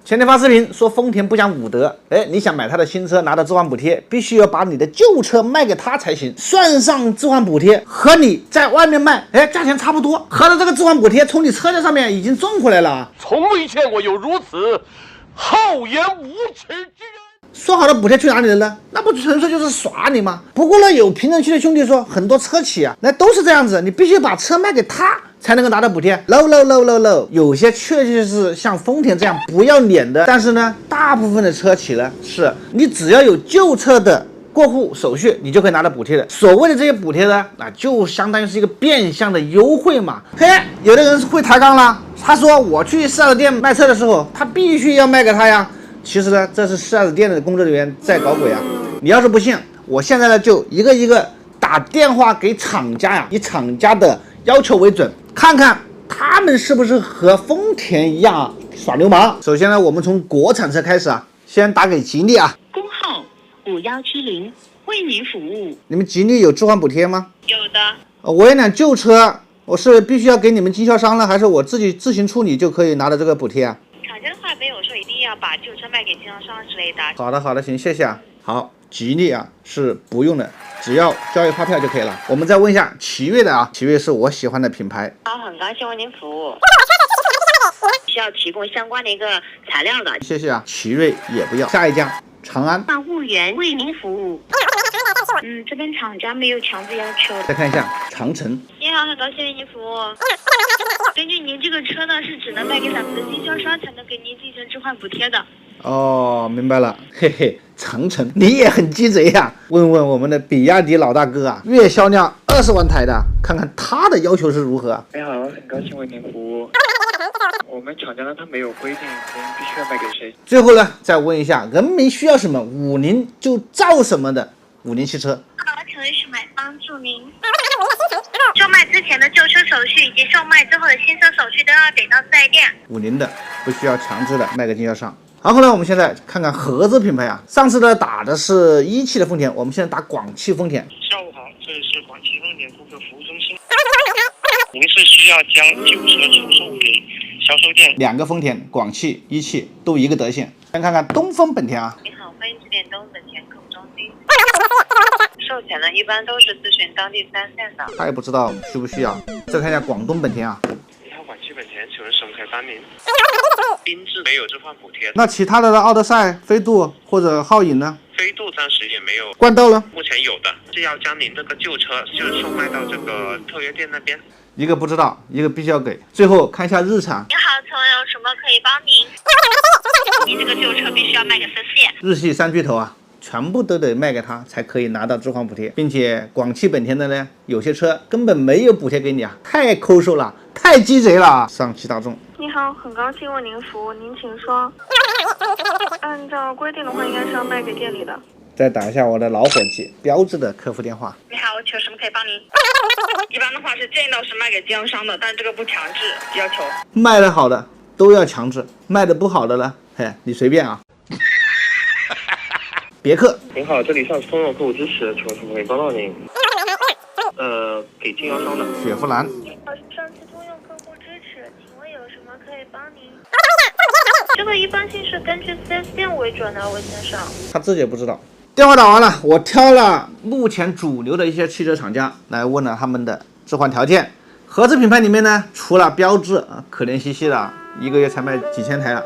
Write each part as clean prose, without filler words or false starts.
前天发视频说丰田不讲武德，你想买他的新车拿到置换补贴，必须要把你的旧车卖给他才行，算上置换补贴和你在外面卖，价钱差不多，合着这个置换补贴从你车价上面已经挣回来了。从未见过有如此厚颜无耻之人。说好的补贴去哪里了呢？那不纯粹就是耍你吗？不过呢，有评论区的兄弟说，很多车企啊，那都是这样子，你必须把车卖给他才能够拿到补贴。No， 有些确实是像丰田这样不要脸的，但是呢，大部分的车企呢，是你只要有旧车的过户手续，你就可以拿到补贴的。所谓的这些补贴呢，就相当于是一个变相的优惠嘛。有的人是会抬杠啦，他说我去4S店卖车的时候，他必须要卖给他呀。其实呢，这是4S店的工作人员在搞鬼啊！你要是不信，我现在呢就一个一个打电话给厂家呀，以厂家的要求为准，看看他们是不是和丰田一样耍流氓。首先呢，我们从国产车开始啊，先打给吉利啊。工号5170，为您服务。你们吉利有置换补贴吗？有的。我有辆旧车，我是必须要给你们经销商呢，还是我自己自行处理就可以拿到这个补贴啊？厂家的话没有说一定要把旧车卖给经销商之类的。好的，行，谢谢啊。好，吉利啊是不用的，只要交易发票就可以了。我们再问一下奇瑞的啊，奇瑞是我喜欢的品牌。好，很高兴为您服务。需要提供相关的一个材料的。谢谢啊，奇瑞也不要。下一家长安。务员为您服务。这边厂家没有强制要求。再看一下长城。你好，很高兴为您服务。根据您这个车呢，是只能卖给咱们的经销商才能给您进行置换补贴的。哦，明白了，长城你也很鸡贼呀。问问我们的比亚迪老大哥啊，月销量20万台的，看看他的要求是如何。你好，很高兴为您服务。我们厂家呢，他没有规定您必须要卖给谁。最后呢，再问一下，人民需要什么，五菱就造什么的五菱汽车。好，请问是买帮助您。售卖之前的旧车手续以及售卖之后的新车手续都要给到4S店。五菱的不需要强制的卖给经销商。然后呢，我们现在看看合资品牌啊。上次呢打的是一汽的丰田，我们现在打广汽丰田。下午好，这里是广汽丰田顾客服务中心。您是需要将旧车出售给销售店？2个丰田，广汽、一汽都一个德行。先看看东风本田啊。你好，欢迎致电东本田客户中心。售前呢，一般都是咨询当地4S店的。他也不知道需不需要。再看一下广东本田啊。你好，广汽本田，请问什么可以帮您？缤智没有置换补贴。那其他的奥德赛、飞度或者皓影呢？飞度暂时也没有。冠道呢？目前有的是要将您这个旧车就是售卖到这个特约店那边。一个不知道，一个必须要给。最后看一下日产。你好，请问有什么可以帮您？您这个旧车必须要卖给4S店。日系3巨头啊，全部都得卖给他才可以拿到置换补贴，并且广汽本田的呢，有些车根本没有补贴给你啊，太抠搜了，太鸡贼了。上汽大众。你好，很高兴为您服务，您请说。按照规定的话，应该是要卖给店里的。再打一下我的老伙计标志的客服电话。你好，我有什么可以帮您？一般的话是建议到是卖给经销商的，但是这个不强制要求。卖的好的都要强制，卖的不好的呢，你随便啊。别克。您好，这里上次通用客户支持，请问什么可以帮到您？给经销商的。雪佛兰。上次通用客户支持，请问有什么可以帮您？这个一般性是根据4S店为准的，魏先生。他自己也不知道。电话打完了，我挑了目前主流的一些汽车厂家来问了他们的置换条件。合资品牌里面呢，除了标致可怜兮兮的，一个月才卖几千台了。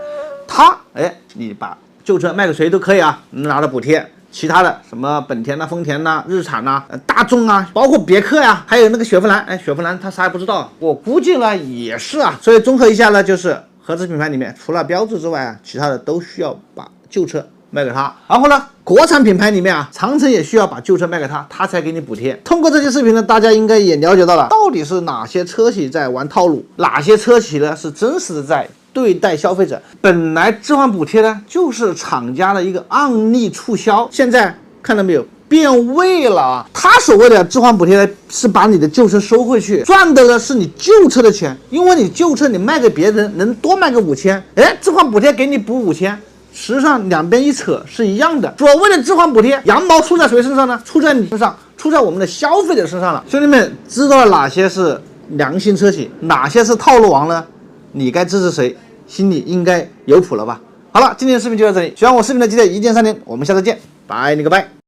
你把旧车卖给谁都可以啊，能拿到补贴。其他的什么本田丰田日产大众包括别克还有那个雪佛兰，雪佛兰他啥也不知道，我估计呢也是啊。所以综合一下呢，就是合资品牌里面除了标致之外其他的都需要把旧车卖给他。然后呢，国产品牌里面长城也需要把旧车卖给他，他才给你补贴。通过这些视频呢，大家应该也了解到了，到底是哪些车企在玩套路，哪些车企呢是真实的在对待消费者。本来置换补贴呢就是厂家的一个暗利促销，现在看到没有，变味了啊！他所谓的置换补贴呢，是把你的旧车收回去，赚的呢是你旧车的钱，因为你旧车你卖给别人能多卖个5000，置换补贴给你补5000。实际上两边一扯是一样的。所谓的置换补贴，羊毛出在谁身上呢？出在你身上，出在我们的消费者身上了。兄弟们，知道哪些是良心车企，哪些是套路王呢？你该支持谁，心里应该有谱了吧？好了，今天的视频就到这里，喜欢我视频的记得一键3连，我们下次见，拜你个拜。